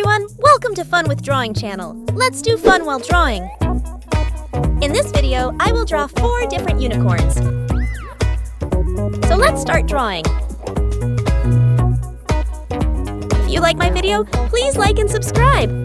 everyone! Welcome to Fun with Drawing channel. Let's do fun while drawing. In this video, I will draw 4 different unicorns. So let's start drawing. If you like my video, please like and subscribe.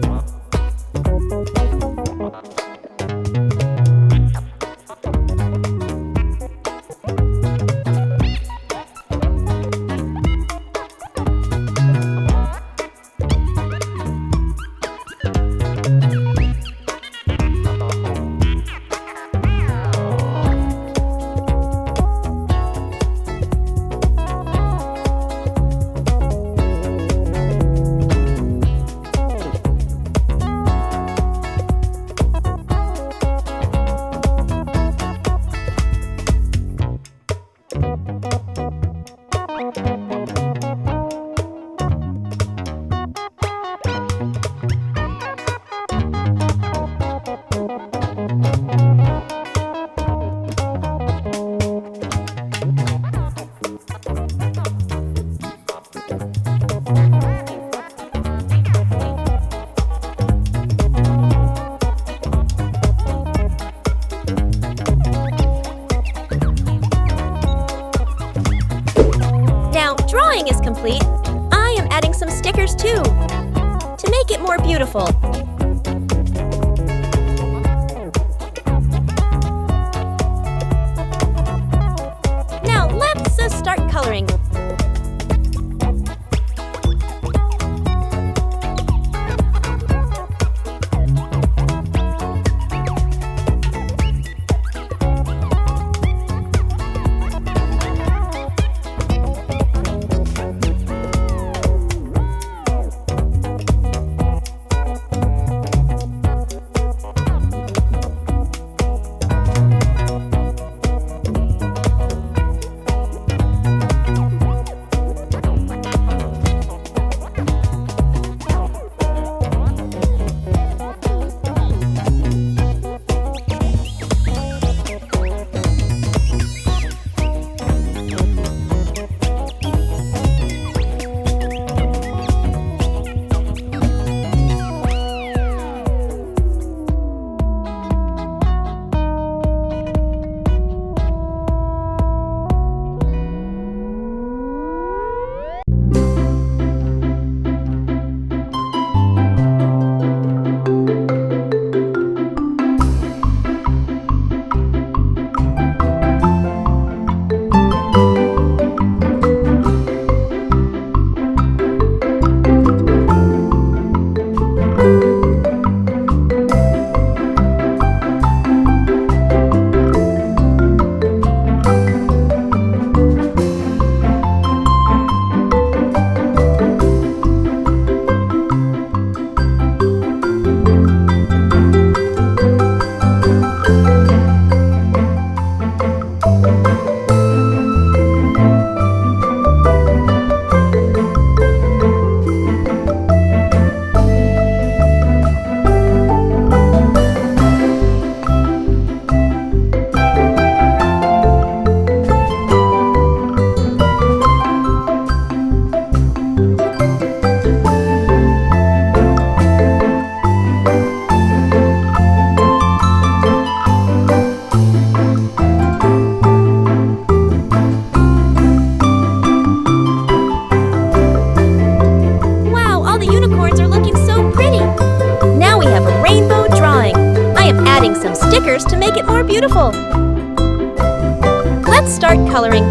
Drawing is complete. I am adding some stickers too, to make it more beautiful. Now let's start coloring. Some stickers to make it more beautiful. Let's start coloring.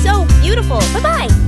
so beautiful. Bye-bye.